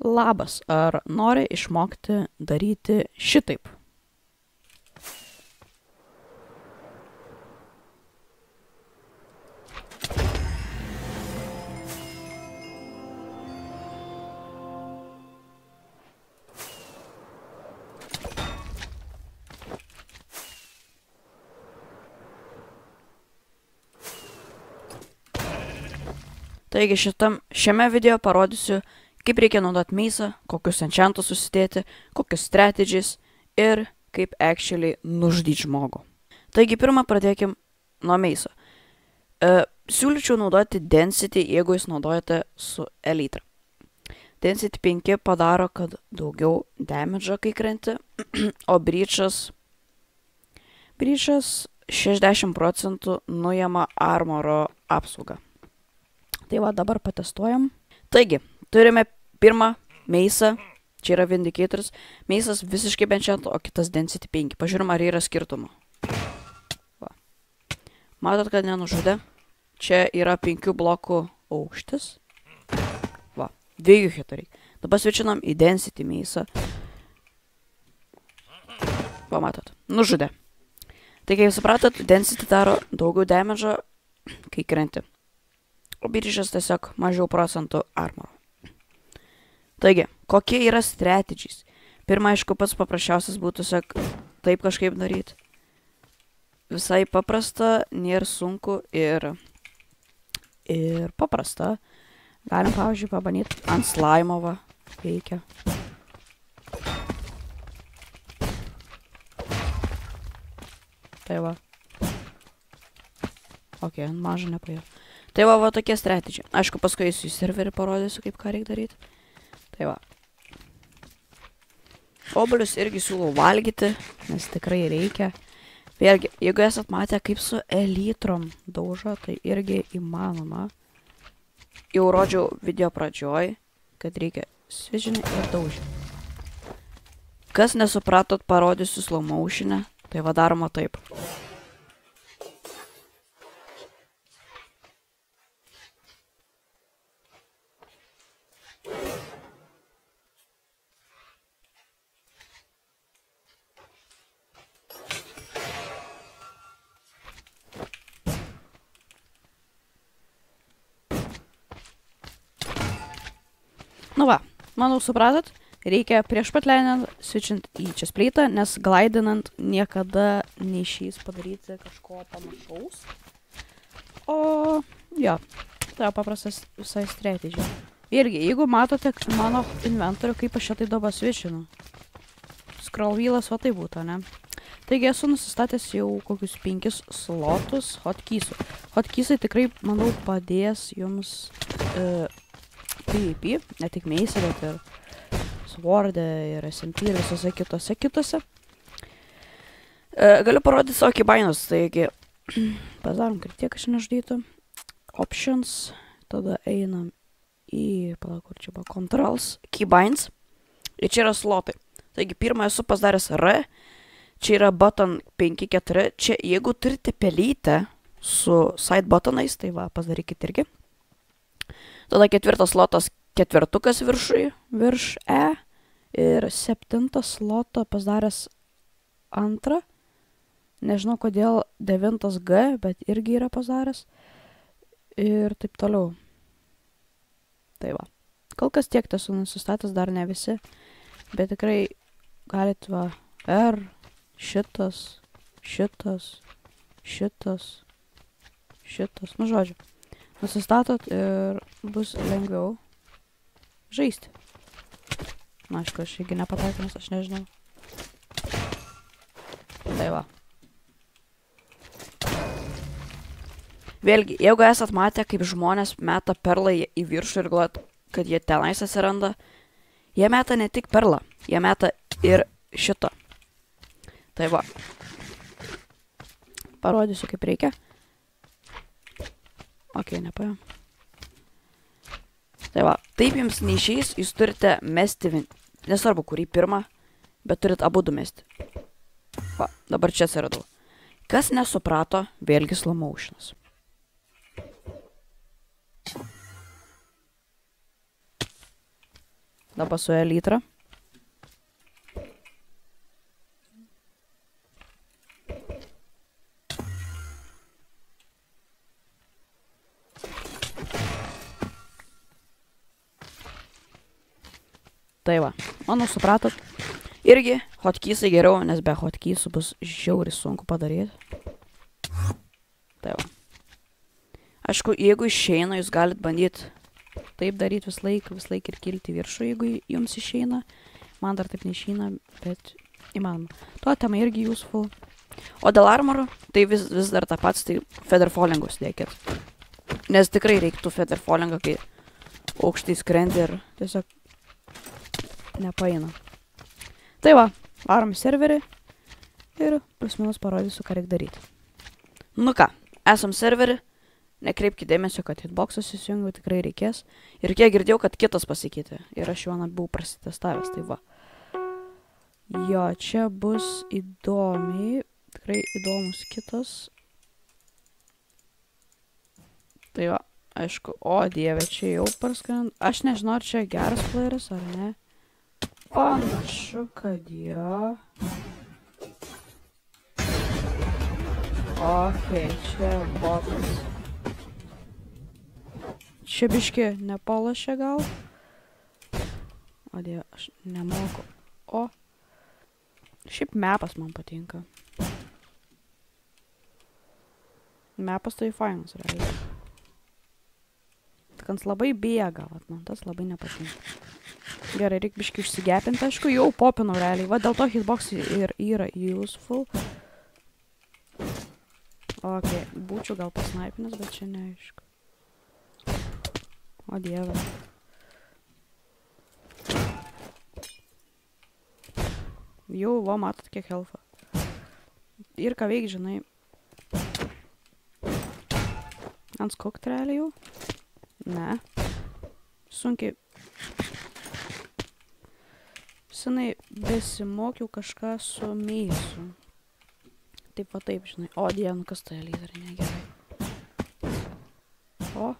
Labas, ar nori išmokti daryti šitaip? Taigi šiame video parodysiu, kaip reikia naudoti meisą, kokius enchantus susidėti, kokius strategies ir kaip actually nužudyti žmogų. Taigi pirmą pradėkim nuo meiso. Siūlyčiau naudoti Density, jeigu jūs naudojate su Elytra. Density 5 padaro, kad daugiau damage'o kai krenti, o Breach'as 60% nuima armoro apsaugą. Tai va, dabar patestuojam. Taigi, turime pirmą meisą, čia yra Vindicators. Meisas visiškai benchanto, o kitas Density 5. Pažiūrim, ar yra skirtumų. Va. Matot, kad nenužudė. Čia yra 5 blokų aukštis. Va, 2 hitų reikia. Dabar switchinam į Density meisą. Va, matot, nužudė. Tai kaip supratot, Density daro daugiau damage'o, kai krenti. O Breach'as tiesiog mažiau procentų armoro. Taigi, kokie yra strategies? Pirma, aišku, pats paprasčiausias būtų tiesiog taip kažkaip daryti. Visai paprasta, nėra sunku ir paprasta. Galim, pavyzdžiui, pabandyti ant slaimovą. Veikia. Tai va. Ok, ant mažą nepaėjo. Tai va, tokie strategiai. Aišku, paskui į serverį parodysiu, kaip ką reikia daryti. Tai va. Obuolius irgi siūlau valgyti, nes tikrai reikia. Vėlgi, jeigu esat matę, kaip su Elytrom daužo, tai irgi įmanoma. Jau rodžiau video pradžioj, kad reikia switchinį ir daužyti. Kas nesupratot, parodysiu slow motion'e, tai va daroma taip. Nu va, manau supratot, reikia prieš pat leinant switchint į chestplate'ą, nes glidinant niekada neišeis padaryti kažko panašaus. O, jo, tai paprastas visai strategija. Irgi, jeigu matote mano inventorių, kaip aš šitai dabar switchinu. Scroll wheelas, o tai būtų, ne? Taigi esu nusistatęs jau kokius 5 slotus hotkeysų. Hotkeysai tikrai, manau, padės jums PvP, ne tik meisė, bet ir Sword'e, ir SMP, ir visose kitose. Galiu parodyti savo keybinus, taigi padarom, kad tiek aš nežudytų. Options, tada einam į, palauk, kur čia buvo, Controls, keybins, ir čia yra slotai. Taigi pirmą esu pasidaręs R, čia yra button 5-4, čia jeigu turite pelytę su side buttonais, tai va, pasidarykit irgi. Tada 4 slotas 4 virš E ir 7 slotą pasidaręs 2. Nežinau kodėl 9 G, bet irgi yra pasidaręs. Ir taip toliau. Tai va. Kol kas tiek esu nusistatęs, dar ne visi. Bet tikrai galit va R, šitas. Nu žodžiu. Nusistatot ir bus lengviau žaisti. Na, aišku, aš irgi nepataikau, nes aš nežinau. Tai va. Vėlgi, jeigu esat matę, kaip žmonės meta perlą į viršų ir galvojat, kad jie tenais atsiranda, jie meta ne tik perlą, jie meta ir šitą. Tai va. Parodysiu, kaip reikia. Ok, nepaėjau. Tai va, taip jums neišeis, jūs turite mesti, nesvarbu, kurį pirmą, bet turit abudu mesti. Va, dabar čia atsiradau. Kas nesuprato, vėlgi slow motionas. Dabar su Elytra. Tai va, manau supratot. Irgi hotkeysai geriau, nes be hotkeysų bus žiauriai sunku padaryti. Tai va. Aišku, jeigu išeina, jūs galit bandyti taip daryti vis laik ir kilti viršų, jeigu jums išeina. Man dar taip neišeina, bet įmanoma. Tuo tema irgi useful. O dėl armorų, tai vis dar tą pats, tai featherfallingus dėkit. Nes tikrai reiktų featherfallingą, kai aukštai skrendi ir tiesiog nepaina. Tai va, varom į serverį ir plus minus parodysiu, ką reikia daryti. Nu ką, esam serverį, nekreipkite dėmesio, kad hitboxas įsijungiu, tikrai reikės. Ir kiek girdėjau, kad kitas pasikeitė. Ir aš jau buvau prasitestavęs, tai va. Jo, čia bus įdomiai, tikrai įdomus kitas. Tai va, aišku, o dieve, čia jau parskrend. Aš nežinau, ar čia geras playeris, ar ne. Panašu, kad jo. Okei, čia botas. Čia biški nepalašė gal. O dieve, aš nemoku. O. Šiaip mapas man patinka. Mapas tai fainas, realiai. Tik ant labai bėga, vat, man tas labai nepatinka. Gerai, reikia biškai išsigepinti, aišku, jau popinau realiai. Va, dėl to hitbox ir yra useful. Ok, būčiau gal pasnaipinis, bet čia neaišku. O dieve. Jau, va, matot, kiek health'o. Ir ką veik, žinai. Unscooked realiai jau? Ne. Sunkiai. Senai besimokiau kažką su meisu. Taip va taip, žinai. O, dieve, nu kas tai lyderį, negerai. O.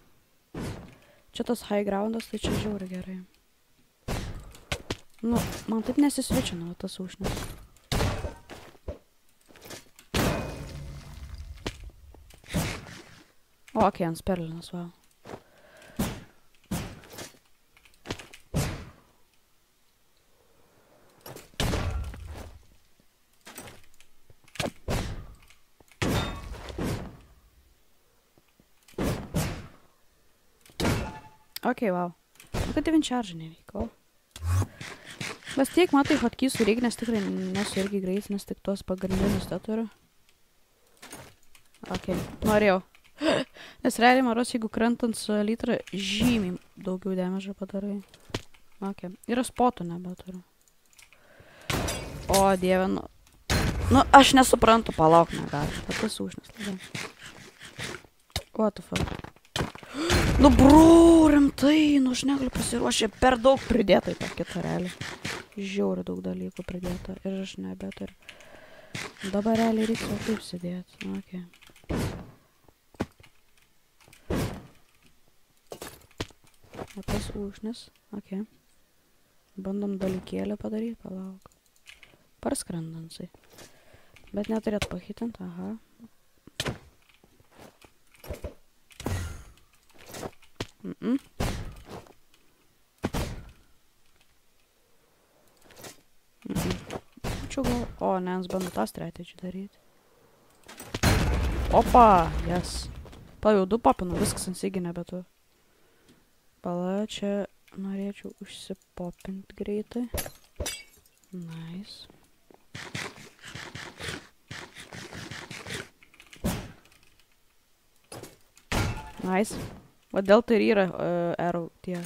Čia tas high groundas, tai čia žiauri gerai. Nu, man taip nesisvičino tas užnis. O, okei, ant sperlinas, va. Okei, wow. Nu, kad 9 charge nevyko. Bas tiek, matai, hotkeysų reikia, nes tikrai nesu irgi greit, nes tik tuos pagrindinius tą turiu. Okei, norėjau. Nes realiai maros, jeigu krentant su Elytra, žymiai daugiau damage'o padarai. Okei, yra spotų nebeturiu. O, dieve, nu... Nu, aš nesuprantu, palauk negali. Bet tas užnes labai. What the fuck? Nu, bro, rimtai, nu, aš negaliu pasiruošę per daug pridėta į tą kitą realiai. Žiauri daug dalykų pridėta ir aš nebeturiu. Dabar realiai reikia taip sėdėti. Okei. O tas užnis. Okei. Bandom dalykėlį padaryti, palauk. Parskrendansai. Bet neturėtų pahitinti, aha. Būčiau gal... O, ne, nes bandu tą strategiją daryti. Opa, jas. Pala, jau 2 popinu, viskas ant sigi nebetu. Pala, čia norėčiau užsipopinti greitai. Nice. Nice. Vadėl tai ir yra arrow tie.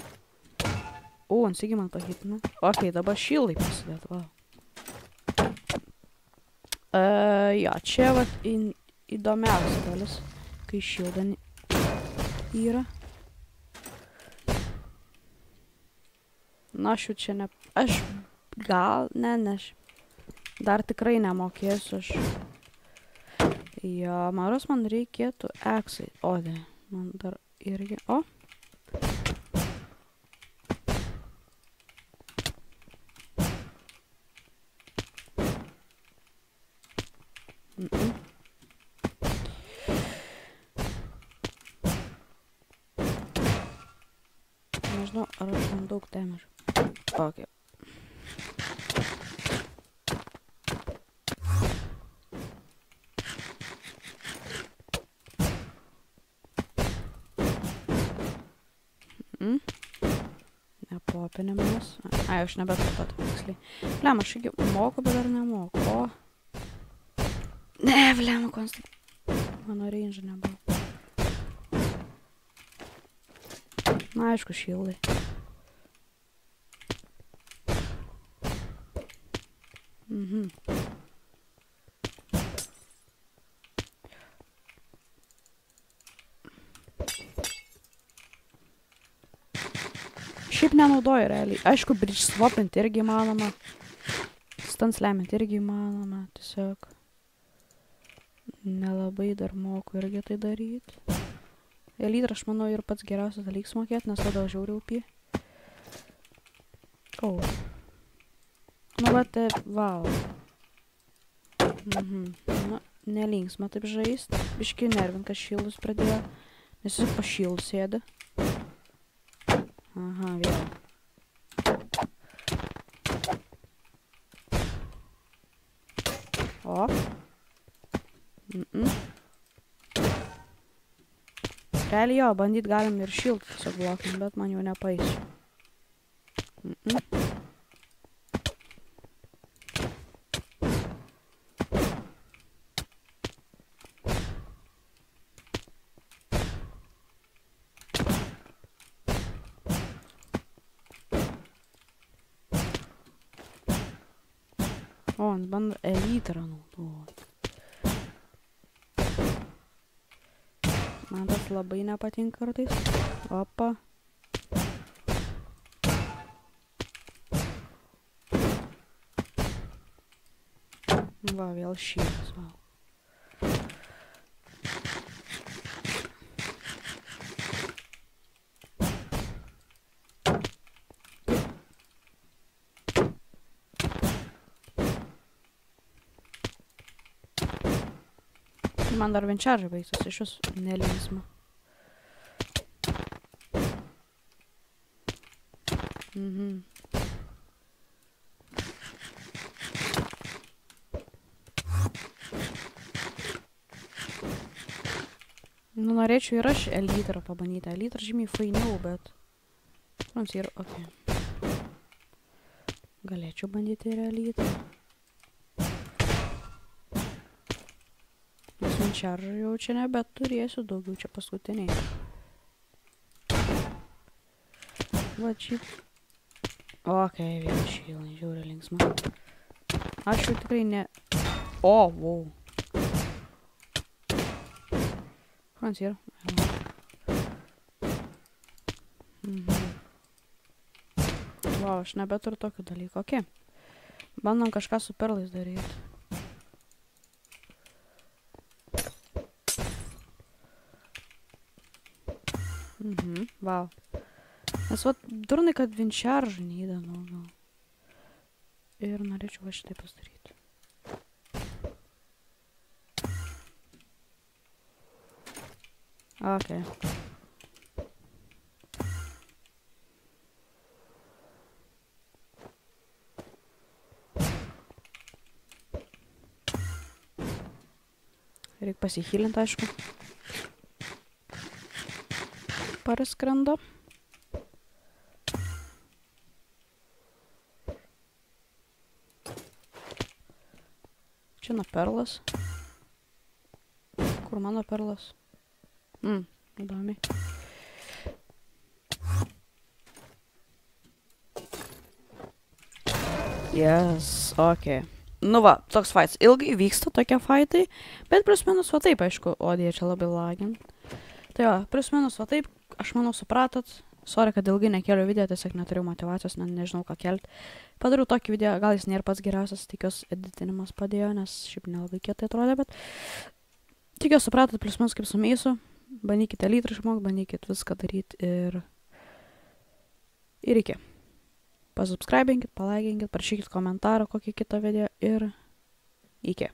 O, ant sigi man pahitina. Ok, dabar šildai pasidėt, va. Jo, čia vat įdomiausia dalis, kai šilda yra. Na, aš jau čia ne... Aš gal... Ne, dar tikrai nemokėsiu aš. Jo, maros man reikėtų eksai. O, ne, man dar irgi... O! nežinau, ar aš man daug damage. Ok. Nepopinimas. Ai, aš nebeturiu tiksliai. Blem, aš irgi moku, bet dar nemoku. O. Ne, blem, mano range nebuvo. Na, aišku, šildai. Šiaip nenaudoju realiai. Aišku, bridge swapint irgi įmanoma. Stun slamint irgi įmanoma. Tiesiog nelabai dar moku irgi tai daryti. Elytra, aš manau, ir pats geriausias dalykas mokėti, nes tada žiauriai upį. O. Nu, bet, wow. Nu, nelinksma taip žaist. Biški nervin, kad šildus pradėjo. Nes jis po šildų sėda. Aha, vėl. O. Realiai jo, bandyt galim ir šiltų tiesiog blokin, bet man jau nepaisiu. O, jis bando elytrą naudoti. Man tas labai nepatinka kartais. Opa. Va, vėl šytas, va. Man dar vienčaržai baigsis, iš vis nelinksma. Nu, norėčiau ir aš elytrą pabandyti. Elytrą žymiai fainiau, bet... Mums ir... Ok. Galėčiau bandyti ir elytrą. Čaržą jau čia nebet turėsiu daugiau, čia paskutiniai. Va, čia. Ok, vėl šilai, žiūri linksma. Aš jau tikrai ne... O, wow. Frans yra. Wow, aš nebeturiu tokio dalyko. Ok. Bandom kažką su perlais daryti. Wow. Nes vat, durnai, kad vienčaržą neįdanu, gal. Ir norėčiau va šitai pasidaryti. Ok. Reik pasihylint, aišku. Paraskrenda. Čia nuo perlas. Kur mano perlas? Įdomiai. Yes, ok. Nu va, toks fights. Ilgai vyksta tokie fightai, bet plus minus va taip, aišku. O, dėja, čia labai lagin. Tai jo, plus minus va taip. Aš manau, supratot. Sorry, kad ilgai nekėliau video, tiesiog neturiu motivacijos, nežinau ką kelti. Padariau tokį video, gal jis nėra pats geriausias, tikiuosi editinimas padėjo, nes šiaip nelabai kietai atrodė, bet tikiuosi supratot plus minus kaip su Meisu. Bandykite elytrą išmokti, bandykite viską daryti ir iki. Pasubscribinkit, palaikinkit, parašykit komentarą kokį kitą video ir iki.